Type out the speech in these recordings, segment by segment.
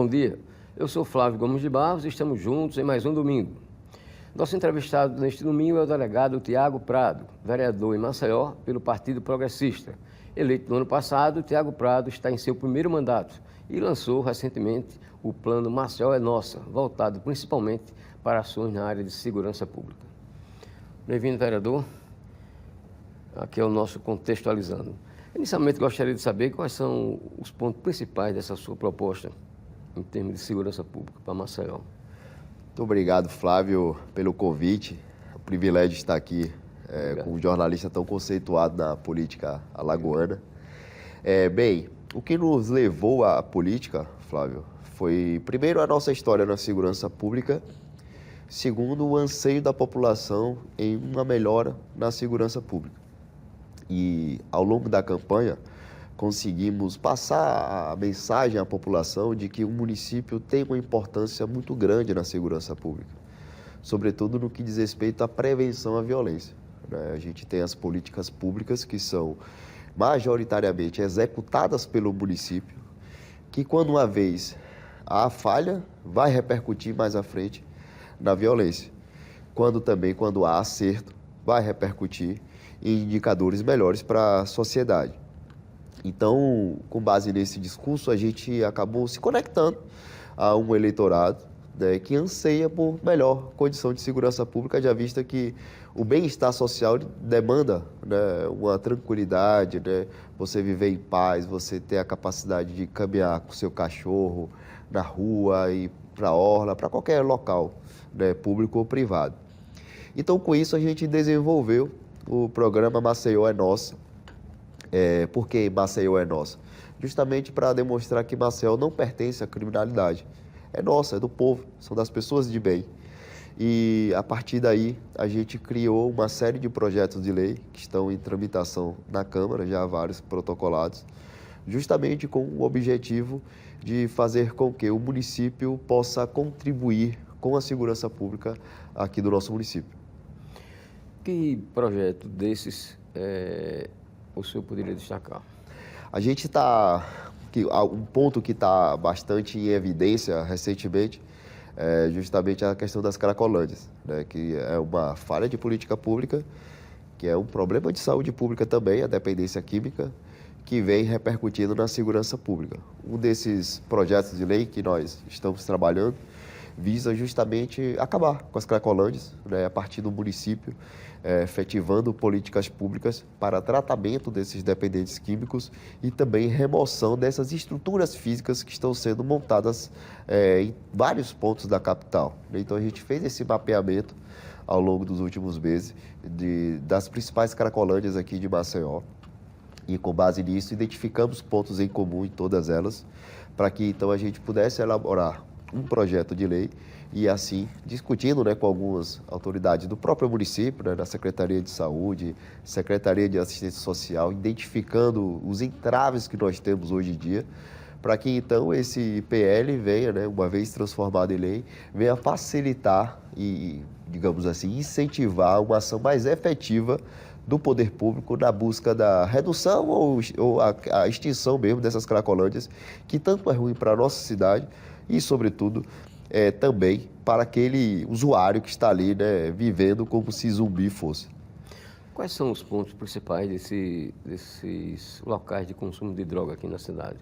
Bom dia, eu sou Flávio Gomes de Barros e estamos juntos em mais um domingo. Nosso entrevistado neste domingo é o delegado Tiago Prado, vereador em Maceió pelo Partido Progressista. Eleito no ano passado, Tiago Prado está em seu primeiro mandato e lançou recentemente o plano Maceió é Nossa, voltado principalmente para ações na área de segurança pública. Bem-vindo, vereador. Aqui é o nosso Contextualizando. Inicialmente, gostaria de saber quais são os pontos principais dessa sua proposta em termos de segurança pública para Maceió. Muito obrigado, Flávio, pelo convite. É um privilégio estar aqui com um jornalista tão conceituado na política alagoana. Bem, o que nos levou à política, Flávio, foi, primeiro, a nossa história na segurança pública, segundo, o anseio da população em uma melhora na segurança pública. E, ao longo da campanha, conseguimos passar a mensagem à população de que o município tem uma importância muito grande na segurança pública, sobretudo no que diz respeito à prevenção à violência, né? A gente tem as políticas públicas que são majoritariamente executadas pelo município, que quando uma vez há falha, vai repercutir mais à frente na violência. Quando há acerto, vai repercutir em indicadores melhores para a sociedade. Então, com base nesse discurso, a gente acabou se conectando a um eleitorado, né, que anseia por melhor condição de segurança pública, já vista que o bem-estar social demanda, né, uma tranquilidade, né, você viver em paz, você ter a capacidade de caminhar com o seu cachorro na rua, ir para a orla, para qualquer local, né, público ou privado. Então, com isso, a gente desenvolveu o programa Maceió é Nossa. Por que Maceió é Nossa? Justamente para demonstrar que Maceió não pertence à criminalidade. É nossa, é do povo, são das pessoas de bem. E, a partir daí, a gente criou uma série de projetos de lei que estão em tramitação na Câmara, já vários protocolados, justamente com o objetivo de fazer com que o município possa contribuir com a segurança pública aqui do nosso município. Que projeto desses o senhor poderia destacar? A gente um ponto que está bastante em evidência recentemente é justamente a questão das cracolândias, né, que é uma falha de política pública, que é um problema de saúde pública também, a dependência química, que vem repercutindo na segurança pública. Um desses projetos de lei que nós estamos trabalhando visa justamente acabar com as cracolândias, né, a partir do município, efetivando políticas públicas para tratamento desses dependentes químicos e também remoção dessas estruturas físicas que estão sendo montadas em vários pontos da capital. Então, a gente fez esse mapeamento ao longo dos últimos meses das principais cracolândias aqui de Maceió. E, com base nisso, identificamos pontos em comum em todas elas, para que, então, a gente pudesse elaborar um projeto de lei e, assim, discutindo, né, com algumas autoridades do próprio município, né, da Secretaria de Saúde, Secretaria de Assistência Social, identificando os entraves que nós temos hoje em dia, para que, então, esse PL venha, né, uma vez transformado em lei, venha facilitar e, digamos assim, incentivar uma ação mais efetiva do poder público na busca da redução ou a extinção mesmo dessas cracolândias, que tanto é ruim para a nossa cidade e, sobretudo, também para aquele usuário que está ali, né, vivendo como se zumbi fosse. Quais são os pontos principais desses locais de consumo de droga aqui na cidade?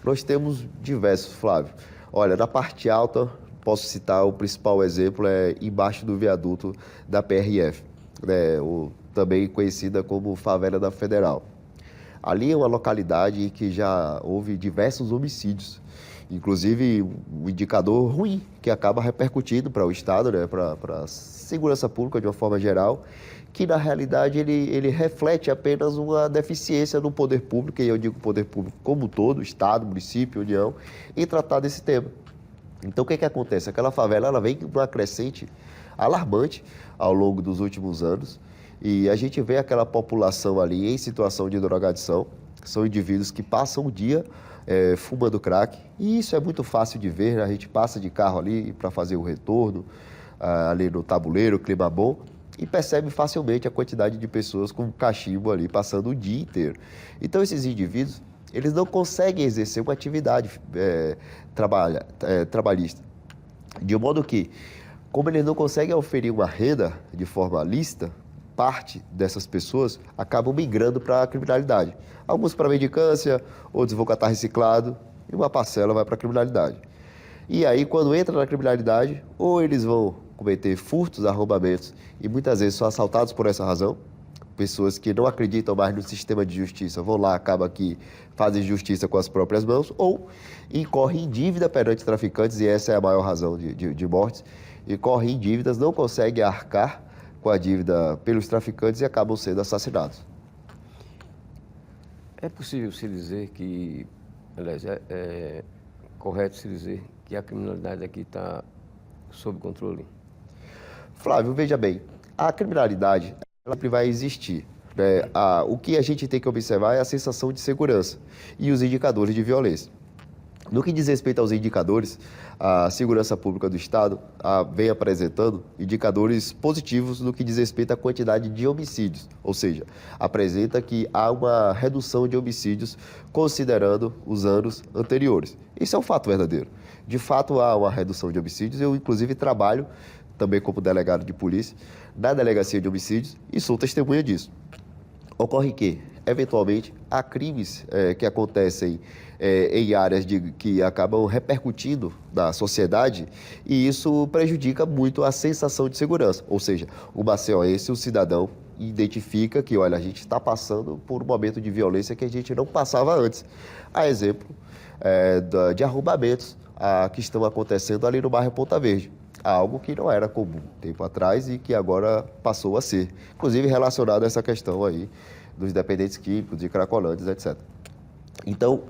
Nós temos diversos, Flávio. Olha, na parte alta, posso citar o principal exemplo, embaixo do viaduto da PRF, né, também conhecida como Favela da Federal. Ali é uma localidade em que já houve diversos homicídios, inclusive um indicador ruim que acaba repercutindo para o Estado, né, para a segurança pública de uma forma geral, que na realidade ele reflete apenas uma deficiência no poder público, e eu digo poder público como um todo, Estado, município, União, em tratar desse tema. Então, o que acontece? Aquela favela ela vem numa crescente alarmante ao longo dos últimos anos, e a gente vê aquela população ali em situação de drogadição, que são indivíduos que passam o dia fumando crack, e isso é muito fácil de ver, né? A gente passa de carro ali para fazer o retorno, ali no tabuleiro, clima bom, e percebe facilmente a quantidade de pessoas com cachimbo ali passando o dia inteiro. Então, esses indivíduos, eles não conseguem exercer uma atividade trabalhista. De modo que, como eles não conseguem oferir uma renda de forma lícita, parte dessas pessoas acabam migrando para a criminalidade. Alguns para a mendicância, outros vão catar reciclado e uma parcela vai para a criminalidade. E aí, quando entra na criminalidade, ou eles vão cometer furtos, arrombamentos e muitas vezes são assaltados por essa razão. Pessoas que não acreditam mais no sistema de justiça vão lá, acaba que fazem justiça com as próprias mãos, ou incorrem em dívida perante traficantes, e essa é a maior razão de mortes, incorrem em dívidas, não conseguem arcar com a dívida pelos traficantes e acabam sendo assassinados. É possível se dizer que, aliás, é correto se dizer que a criminalidade aqui está sob controle? Flávio, veja bem, a criminalidade ela sempre vai existir. Né? O que a gente tem que observar é a sensação de segurança e os indicadores de violência. No que diz respeito aos indicadores, a Segurança Pública do Estado vem apresentando indicadores positivos no que diz respeito à quantidade de homicídios, ou seja, apresenta que há uma redução de homicídios considerando os anos anteriores. Isso é um fato verdadeiro. De fato, há uma redução de homicídios. Eu, inclusive, trabalho também como delegado de polícia na Delegacia de Homicídios e sou testemunha disso. Ocorre que, eventualmente, há crimes que acontecem em áreas que acabam repercutindo na sociedade e isso prejudica muito a sensação de segurança. Ou seja, o maceioense, o cidadão, identifica que, olha, a gente está passando por um momento de violência que a gente não passava antes. A exemplo de arrombamentos que estão acontecendo ali no bairro Ponta Verde. Algo que não era comum tempo atrás e que agora passou a ser. Inclusive relacionado a essa questão aí dos dependentes químicos, de cracolantes, etc. Então,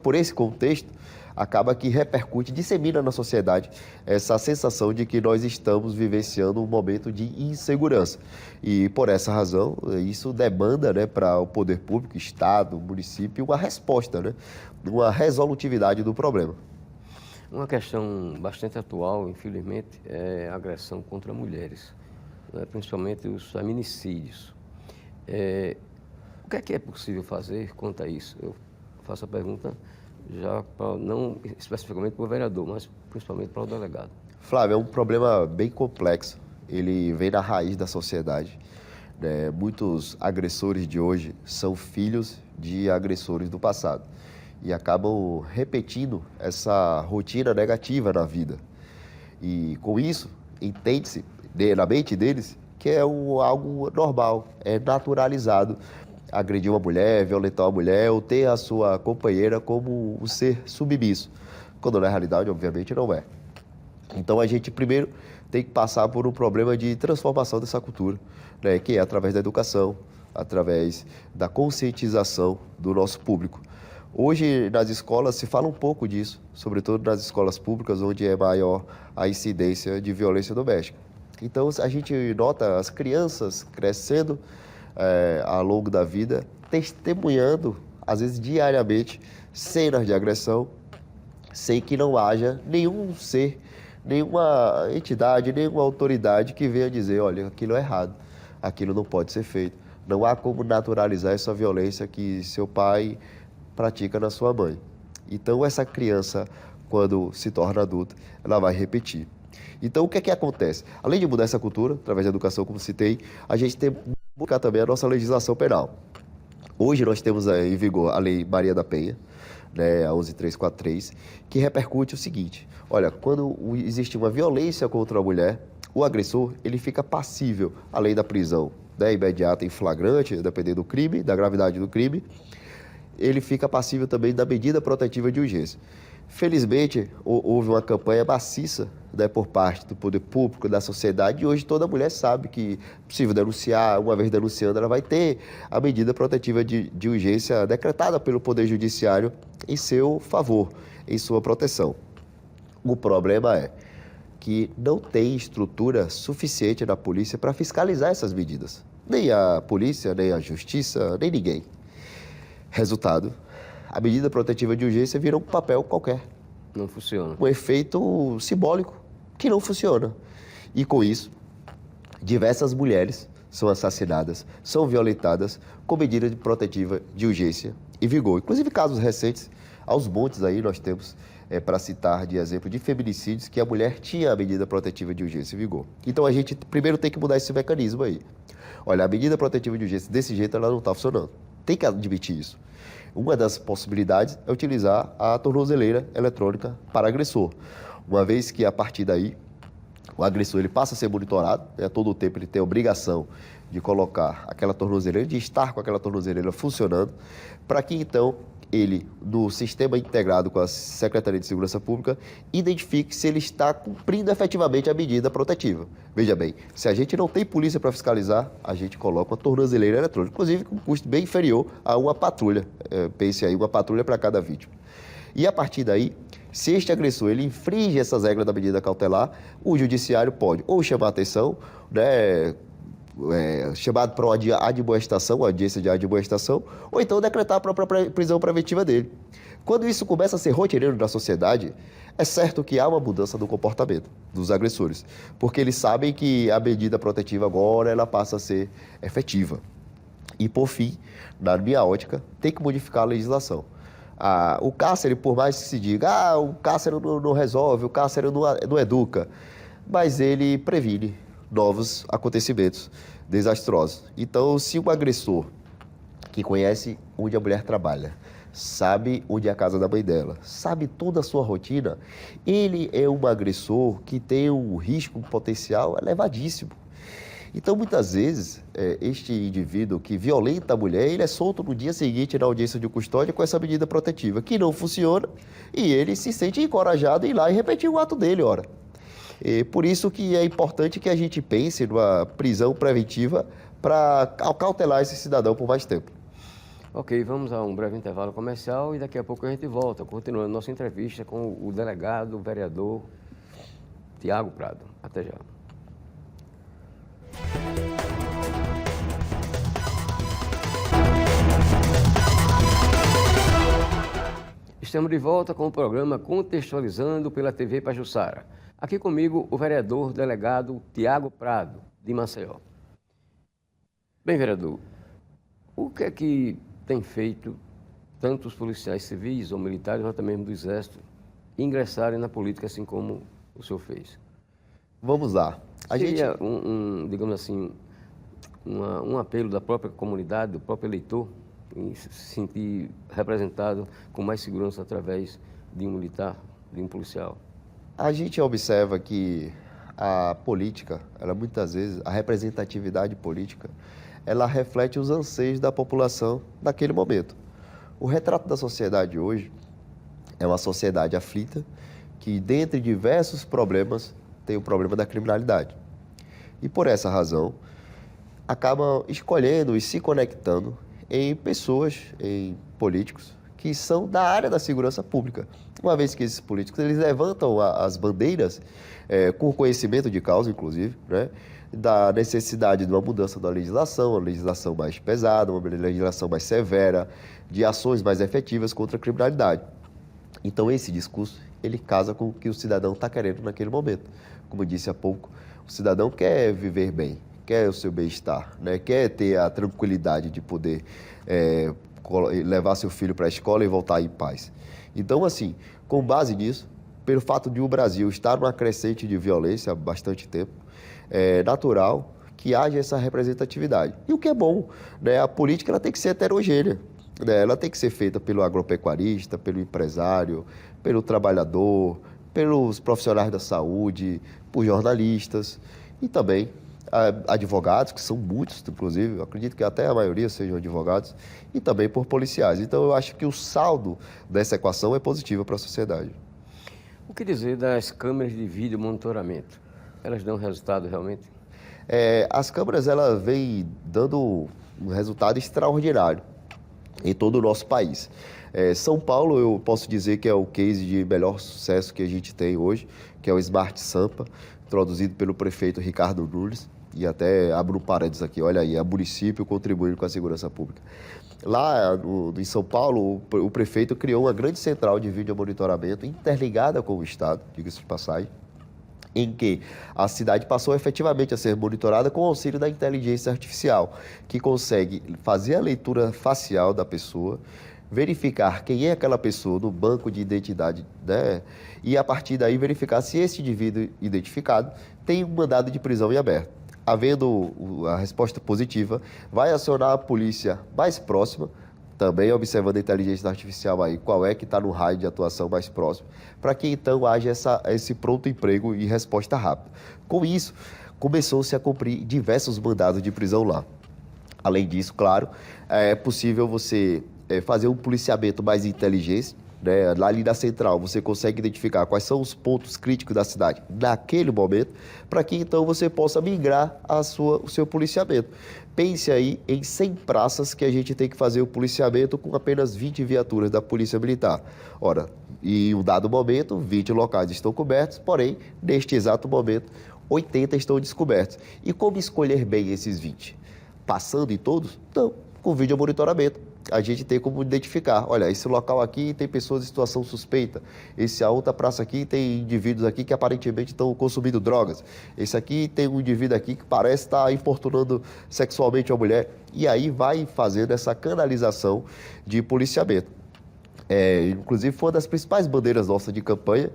por esse contexto, acaba que repercute, dissemina na sociedade essa sensação de que nós estamos vivenciando um momento de insegurança. E, por essa razão, isso demanda, né, para o poder público, Estado, município, uma resposta, né, uma resolutividade do problema. Uma questão bastante atual, infelizmente, é a agressão contra mulheres, né? Principalmente os feminicídios. O que é possível fazer quanto a isso? Eu faço a pergunta já não especificamente para o vereador, mas principalmente para o delegado. Flávio, é um problema bem complexo. Ele vem da raiz da sociedade. Né? Muitos agressores de hoje são filhos de agressores do passado e acabam repetindo essa rotina negativa na vida. E com isso, entende-se na mente deles que é algo normal, é naturalizado agredir uma mulher, violentar uma mulher ou ter a sua companheira como um ser submisso, quando na realidade, obviamente, não é. Então a gente primeiro tem que passar por um problema de transformação dessa cultura, né, que é através da educação, através da conscientização do nosso público. Hoje, nas escolas, se fala um pouco disso, sobretudo nas escolas públicas, onde é maior a incidência de violência doméstica. Então, a gente nota as crianças crescendo ao longo da vida, testemunhando, às vezes diariamente, cenas de agressão, sem que não haja nenhum ser, nenhuma entidade, nenhuma autoridade que venha dizer, olha, aquilo é errado, aquilo não pode ser feito. Não há como naturalizar essa violência que seu pai pratica na sua mãe. Então, essa criança, quando se torna adulta, ela vai repetir. Então, o que é que acontece? Além de mudar essa cultura, através da educação, como citei, a gente tem que buscar também a nossa legislação penal. Hoje, nós temos em vigor a Lei Maria da Penha, né, a 11343, que repercute o seguinte. Olha, quando existe uma violência contra a mulher, o agressor ele fica passível, além da prisão, né, imediata em flagrante, dependendo do crime, da gravidade do crime, ele fica passível também da medida protetiva de urgência. Felizmente, houve uma campanha maciça, né, por parte do poder público, da sociedade, e hoje toda mulher sabe que é possível denunciar, uma vez denunciando, ela vai ter a medida protetiva de urgência decretada pelo Poder Judiciário em seu favor, em sua proteção. O problema é que não tem estrutura suficiente na polícia para fiscalizar essas medidas. Nem a polícia, nem a justiça, nem ninguém. Resultado, a medida protetiva de urgência vira um papel qualquer. Não funciona. Um efeito simbólico que não funciona. E com isso, diversas mulheres são assassinadas, são violentadas com medida protetiva de urgência em vigor. Inclusive casos recentes, aos montes aí nós temos, para citar de exemplo, de feminicídios que a mulher tinha a medida protetiva de urgência em vigor. Então a gente primeiro tem que mudar esse mecanismo aí. Olha, a medida protetiva de urgência desse jeito ela não está funcionando. Tem que admitir isso. Uma das possibilidades é utilizar a tornozeleira eletrônica para agressor, uma vez que a partir daí o agressor ele passa a ser monitorado, a todo o tempo ele tem a obrigação de colocar aquela tornozeleira, de estar com aquela tornozeleira funcionando, para que então ele, no sistema integrado com a Secretaria de Segurança Pública, identifique se ele está cumprindo efetivamente a medida protetiva. Veja bem, se a gente não tem polícia para fiscalizar, a gente coloca uma tornozeleira eletrônica, inclusive com um custo bem inferior a uma patrulha. Pense aí, uma patrulha para cada vítima. E a partir daí, se este agressor ele infringe essas regras da medida cautelar, o judiciário pode ou chamar atenção, né, chamado para uma admoestação, uma audiência de admoestação, ou então decretar a própria prisão preventiva dele. Quando isso começa a ser rotineiro na sociedade, é certo que há uma mudança no comportamento dos agressores, porque eles sabem que a medida protetiva agora ela passa a ser efetiva. E, por fim, na minha ótica, tem que modificar a legislação. O cárcere, por mais que se diga, o cárcere não resolve, o cárcere não educa, mas ele previne novos acontecimentos desastrosos. Então, se o agressor que conhece onde a mulher trabalha, sabe onde é a casa da mãe dela, sabe toda a sua rotina, ele é um agressor que tem um risco, um potencial elevadíssimo. Então, muitas vezes, este indivíduo que violenta a mulher, ele é solto no dia seguinte na audiência de custódia com essa medida protetiva, que não funciona, e ele se sente encorajado em ir lá e repetir o ato dele, ora. Por isso que é importante que a gente pense numa prisão preventiva para cautelar esse cidadão por mais tempo. Ok, vamos a um breve intervalo comercial e daqui a pouco a gente volta, continuando nossa entrevista com o delegado, o vereador Tiago Prado. Até já. Estamos de volta com o programa Contextualizando pela TV Pajuçara. Aqui comigo o vereador delegado Tiago Prado, de Maceió. Bem, vereador, o que é que tem feito tanto os policiais civis ou militares, ou até mesmo do Exército, ingressarem na política assim como o senhor fez? Vamos lá. Seria digamos assim, um apelo da própria comunidade, do próprio eleitor, em se sentir representado com mais segurança através de um militar, de um policial? A gente observa que a política, ela muitas vezes, a representatividade política, ela reflete os anseios da população naquele momento. O retrato da sociedade hoje é uma sociedade aflita que, dentre diversos problemas, tem o problema da criminalidade. E por essa razão, acabam escolhendo e se conectando em pessoas, em políticos, que são da área da segurança pública. Uma vez que esses políticos eles levantam as bandeiras, com conhecimento de causa, inclusive, né, da necessidade de uma mudança da legislação, uma legislação mais pesada, uma legislação mais severa, de ações mais efetivas contra a criminalidade. Então, esse discurso, ele casa com o que o cidadão está querendo naquele momento. Como eu disse há pouco, o cidadão quer viver bem, quer o seu bem-estar, né, quer ter a tranquilidade de poder levar seu filho para a escola e voltar em paz. Então, assim, com base nisso, pelo fato de o Brasil estar numa crescente de violência há bastante tempo, é natural que haja essa representatividade. E o que é bom, né? A política ela tem que ser heterogênea, né? Ela tem que ser feita pelo agropecuarista, pelo empresário, pelo trabalhador, pelos profissionais da saúde, por jornalistas e também advogados, que são muitos, inclusive, eu acredito que até a maioria sejam advogados, e também por policiais. Então, eu acho que o saldo dessa equação é positivo para a sociedade. O que dizer das câmeras de vídeo monitoramento? Elas dão resultado realmente? As câmeras elas vêm dando um resultado extraordinário em todo o nosso país. São Paulo, eu posso dizer que é o case de melhor sucesso que a gente tem hoje, que é o Smart Sampa, introduzido pelo prefeito Ricardo Nunes. E até abro um parênteses aqui, olha aí, é o município contribuindo com a segurança pública. Lá em São Paulo, o prefeito criou uma grande central de vídeo monitoramento interligada com o Estado, diga-se de passagem, em que a cidade passou efetivamente a ser monitorada com o auxílio da inteligência artificial, que consegue fazer a leitura facial da pessoa, verificar quem é aquela pessoa no banco de identidade, né? E a partir daí verificar se esse indivíduo identificado tem um mandado de prisão em aberto. Havendo a resposta positiva, vai acionar a polícia mais próxima, também observando a inteligência artificial aí, qual é que está no raio de atuação mais próximo, para que então haja esse pronto emprego e resposta rápida. Com isso, começou-se a cumprir diversos mandados de prisão lá. Além disso, claro, é possível você fazer um policiamento mais inteligente, né? Lá ali na central, você consegue identificar quais são os pontos críticos da cidade naquele momento, para que então você possa migrar o seu policiamento. Pense aí em 100 praças que a gente tem que fazer o policiamento com apenas 20 viaturas da Polícia Militar. Ora, em um dado momento, 20 locais estão cobertos, porém, neste exato momento, 80 estão descobertos. E como escolher bem esses 20? Passando em todos? Não, com vídeo monitoramento. A gente tem como identificar, olha, esse local aqui tem pessoas em situação suspeita, a outra praça aqui tem indivíduos aqui que aparentemente estão consumindo drogas, esse aqui tem um indivíduo aqui que parece estar importunando sexualmente a mulher, e aí vai fazendo essa canalização de policiamento. Inclusive foi uma das principais bandeiras nossas de campanha,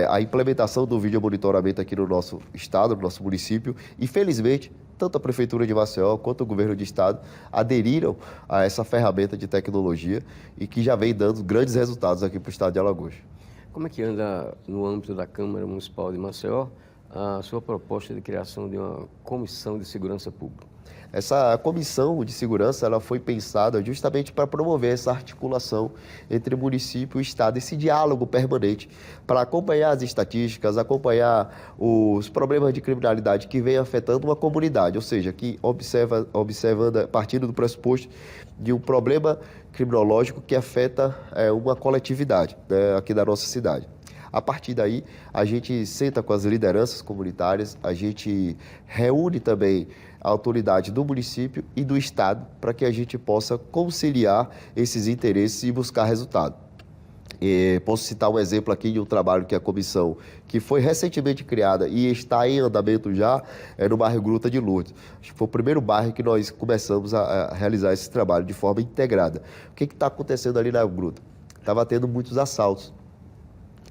a implementação do vídeo monitoramento aqui no nosso estado, no nosso município, e felizmente tanto a Prefeitura de Maceió quanto o Governo de Estado aderiram a essa ferramenta de tecnologia e que já vem dando grandes resultados aqui para o estado de Alagoas. Como é que anda, no âmbito da Câmara Municipal de Maceió, a sua proposta de criação de uma comissão de segurança pública? Essa comissão de segurança ela foi pensada justamente para promover essa articulação entre município e Estado, esse diálogo permanente, para acompanhar as estatísticas, acompanhar os problemas de criminalidade que vem afetando uma comunidade, ou seja, que observando, partindo do pressuposto de um problema criminológico que afeta uma coletividade, né, aqui da nossa cidade. A partir daí, a gente senta com as lideranças comunitárias, a gente reúne também a autoridade do município e do estado para que a gente possa conciliar esses interesses e buscar resultado. Posso citar um exemplo aqui de um trabalho que a comissão, que foi recentemente criada e está em andamento já, no bairro Gruta de Lourdes. Acho que foi o primeiro bairro que nós começamos a realizar esse trabalho de forma integrada. O que está acontecendo ali na Gruta? Estava tendo muitos assaltos.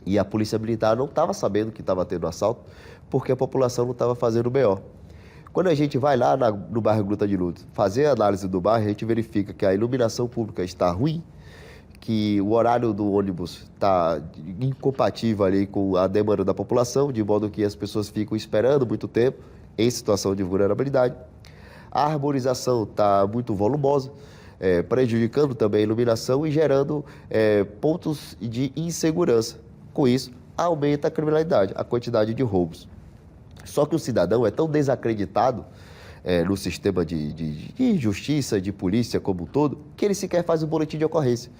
E a Polícia Militar não estava sabendo que estava tendo assalto, porque a população não estava fazendo o BO. Quando a gente vai lá no bairro Gruta de Lourdes fazer a análise do bairro, a gente verifica que a iluminação pública está ruim, que o horário do ônibus está incompatível ali com a demanda da população, de modo que as pessoas ficam esperando muito tempo em situação de vulnerabilidade. A arborização está muito volumosa, prejudicando também a iluminação e gerando pontos de insegurança. Com isso, aumenta a criminalidade, a quantidade de roubos. Só que o cidadão é tão desacreditado no sistema de justiça, de polícia como um todo, que ele sequer faz um boletim de ocorrência.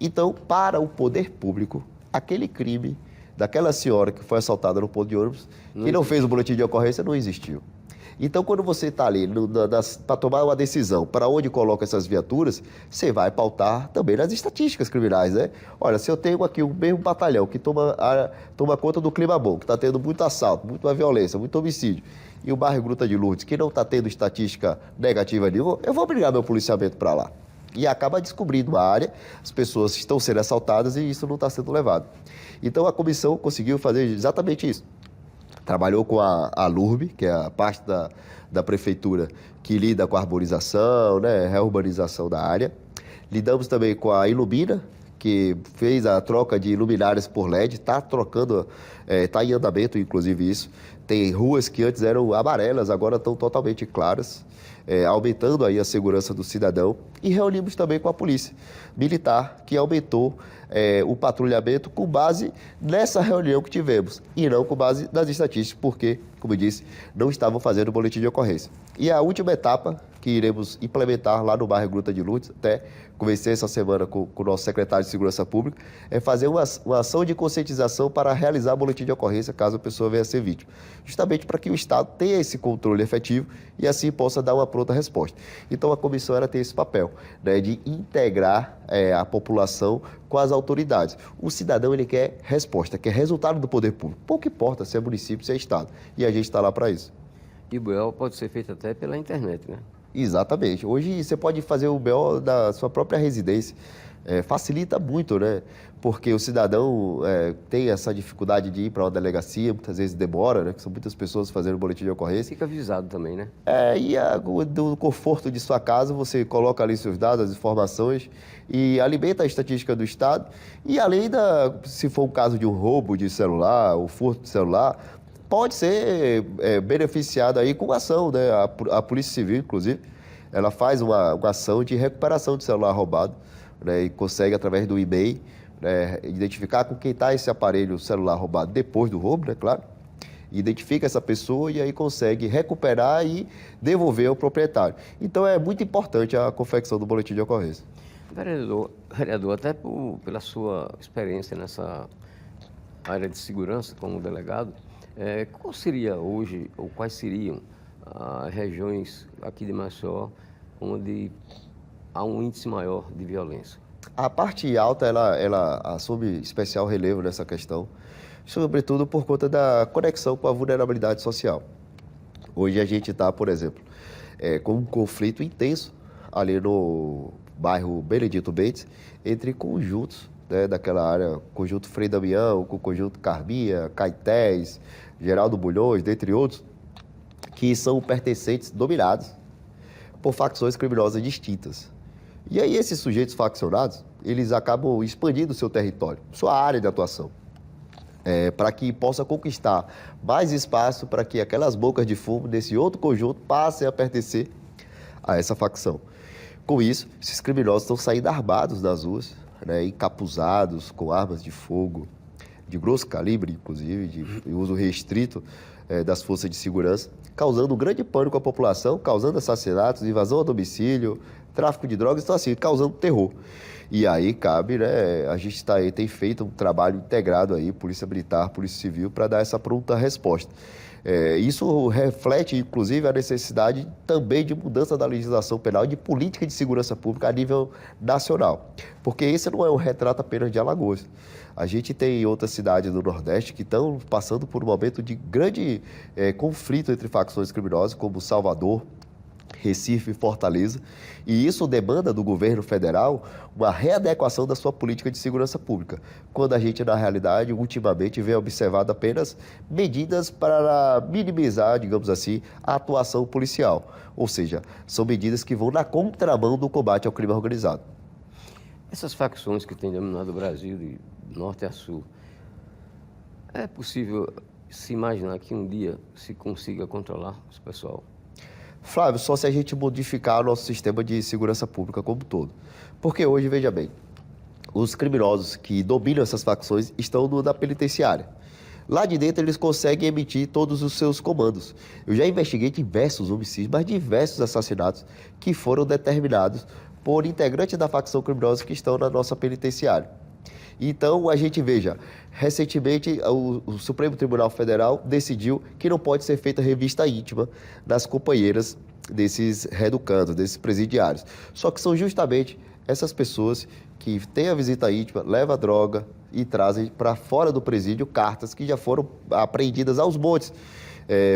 Então, para o poder público, aquele crime daquela senhora que foi assaltada no ponto de ônibus, que não fez o boletim de ocorrência, não existiu. Então, quando você está ali para tomar uma decisão para onde coloca essas viaturas, você vai pautar também nas estatísticas criminais, né? Olha, se eu tenho aqui o mesmo batalhão que toma conta do clima bom, que está tendo muito assalto, muita violência, muito homicídio, e o bairro Gruta de Lourdes, que não está tendo estatística negativa nenhuma, eu vou brigar meu policiamento para lá. E acaba descobrindo uma área, as pessoas estão sendo assaltadas e isso não está sendo levado. Então, a comissão conseguiu fazer exatamente isso. Trabalhou com a LURB, que é a parte da prefeitura que lida com a arborização, né, reurbanização da área. Lidamos também com a Ilumina, que fez a troca de luminárias por LED, está trocando, está em andamento, inclusive isso. Tem ruas que antes eram amarelas, agora estão totalmente claras, aumentando aí a segurança do cidadão. E reunimos também com a Polícia Militar, que aumentou o patrulhamento com base nessa reunião que tivemos e não com base nas estatísticas, porque, como eu disse, não estavam fazendo o boletim de ocorrência. E a última etapa que iremos implementar lá no bairro Gruta de Lourdes, até conversei essa semana com o nosso secretário de Segurança Pública, é fazer uma ação de conscientização para realizar boletim de ocorrência caso a pessoa venha a ser vítima, justamente para que o Estado tenha esse controle efetivo e assim possa dar uma pronta resposta. Então a comissão tem esse papel, né, de integrar a população com as autoridades. O cidadão ele quer resposta, quer resultado do poder público. Pouco importa se é município, se é Estado. E a gente está lá para isso. E o BO pode ser feito até pela internet, né? Exatamente. Hoje você pode fazer o BO da sua própria residência. facilita muito, né? Porque o cidadão tem essa dificuldade de ir para uma delegacia, muitas vezes demora, né? Que são muitas pessoas fazendo boletim de ocorrência. Fica avisado também, né? Do conforto de sua casa, você coloca ali seus dados, as informações e alimenta a estatística do Estado. E além se for um caso de um roubo de celular, ou furto de celular, pode ser beneficiado aí com ação, né? A Polícia Civil, inclusive, ela faz uma ação de recuperação de celular roubado, né? E consegue, através do e-mail, né, identificar com quem está esse aparelho celular roubado depois do roubo, né, claro. Identifica essa pessoa e aí consegue recuperar e devolver ao proprietário. Então é muito importante a confecção do boletim de ocorrência. Vereador, até pela sua experiência nessa área de segurança como delegado, qual seria hoje, ou quais seriam as regiões aqui de Maceió onde há um índice maior de violência? A parte alta, ela assume especial relevo nessa questão, sobretudo por conta da conexão com a vulnerabilidade social. Hoje a gente está, por exemplo, com um conflito intenso ali no bairro Benedito Bentes, entre conjuntos, né, daquela área, conjunto Frei Damião, com o conjunto Carminha, Caetés, Geraldo Bulhões, dentre outros, que são pertencentes dominados por facções criminosas distintas. E aí esses sujeitos faccionados, eles acabam expandindo o seu território, sua área de atuação, para que possa conquistar mais espaço para que aquelas bocas de fumo desse outro conjunto passem a pertencer a essa facção. Com isso, esses criminosos estão saindo armados das ruas, né, encapuzados, com armas de fogo, de grosso calibre, inclusive, de uso restrito das forças de segurança, causando um grande pânico à população, causando assassinatos, invasão a domicílio, tráfico de drogas, então assim, causando terror. E aí cabe, né, a gente tem feito um trabalho integrado aí, Polícia Militar, Polícia Civil, para dar essa pronta resposta. Isso reflete, inclusive, a necessidade também de mudança da legislação penal e de política de segurança pública a nível nacional. Porque esse não é um retrato apenas de Alagoas. A gente tem outras cidades do Nordeste que estão passando por um momento de grande conflito entre facções criminosas, como Salvador, Recife e Fortaleza, e isso demanda do governo federal uma readequação da sua política de segurança pública, quando a gente, na realidade, ultimamente vem observado apenas medidas para minimizar, digamos assim, a atuação policial, ou seja, são medidas que vão na contramão do combate ao crime organizado. Essas facções que têm dominado o Brasil de norte a sul, é possível se imaginar que um dia se consiga controlar esse pessoal? Flávio, só se a gente modificar o nosso sistema de segurança pública como um todo. Porque hoje, veja bem, os criminosos que dominam essas facções estão na penitenciária. Lá de dentro eles conseguem emitir todos os seus comandos. Eu já investiguei diversos homicídios, mas diversos assassinatos que foram determinados por integrantes da facção criminosa que estão na nossa penitenciária. Então, a gente veja, recentemente o Supremo Tribunal Federal decidiu que não pode ser feita revista íntima das companheiras desses reeducandos, desses presidiários. Só que são justamente essas pessoas que têm a visita íntima, levam a droga e trazem para fora do presídio cartas que já foram apreendidas aos montes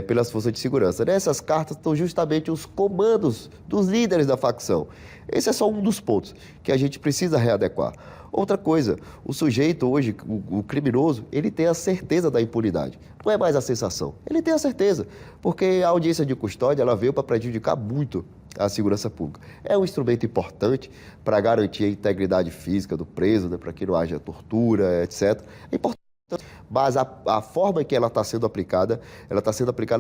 pelas forças de segurança. Nessas cartas estão justamente os comandos dos líderes da facção. Esse é só um dos pontos que a gente precisa readequar. Outra coisa, o sujeito hoje, o criminoso, ele tem a certeza da impunidade. Não é mais a sensação, ele tem a certeza, porque a audiência de custódia ela veio para prejudicar muito a segurança pública. É um instrumento importante para garantir a integridade física do preso, né, para que não haja tortura, etc. É importante. Mas a forma em que ela está sendo aplicada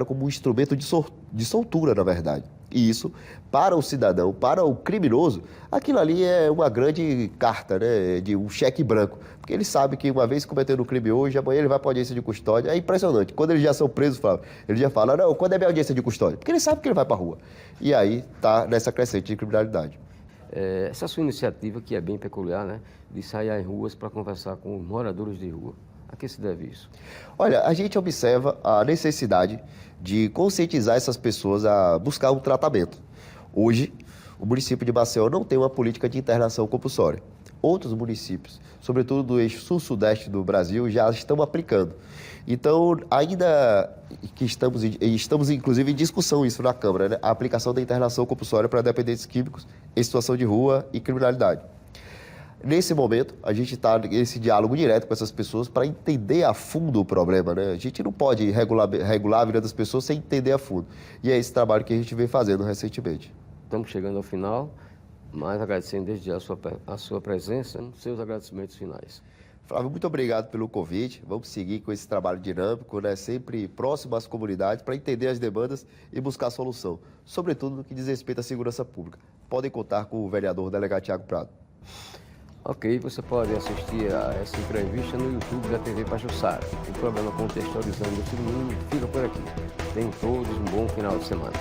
como um instrumento de soltura, na verdade. E isso, para o cidadão, para o criminoso, aquilo ali é uma grande carta, né, de um cheque branco. Porque ele sabe que uma vez cometendo um crime hoje, amanhã ele vai para a audiência de custódia. É impressionante. Quando eles já são presos, ele já fala, não, quando é minha audiência de custódia? Porque ele sabe que ele vai para a rua. E aí está nessa crescente de criminalidade. Essa sua iniciativa, que é bem peculiar, né, de sair às ruas para conversar com os moradores de rua. A que se deve isso? Olha, a gente observa a necessidade de conscientizar essas pessoas a buscar um tratamento. Hoje, o município de Maceió não tem uma política de internação compulsória. Outros municípios, sobretudo do eixo sul-sudeste do Brasil, já estão aplicando. Então, ainda que estamos inclusive em discussão isso na Câmara, né? A aplicação da internação compulsória para dependentes químicos em situação de rua e criminalidade. Nesse momento, a gente está nesse diálogo direto com essas pessoas para entender a fundo o problema, né? A gente não pode regular a vida das pessoas sem entender a fundo. E é esse trabalho que a gente vem fazendo recentemente. Estamos chegando ao final, mas agradecendo desde já a sua presença, seus agradecimentos finais. Flávio, muito obrigado pelo convite. Vamos seguir com esse trabalho dinâmico, né? Sempre próximo às comunidades para entender as demandas e buscar solução, sobretudo no que diz respeito à segurança pública. Podem contar com o vereador delegado Tiago Prado. Ok, você pode assistir a essa entrevista no YouTube da TV Pajuçara. O programa Contextualizando o Domingo fica por aqui. Tenham todos um bom final de semana.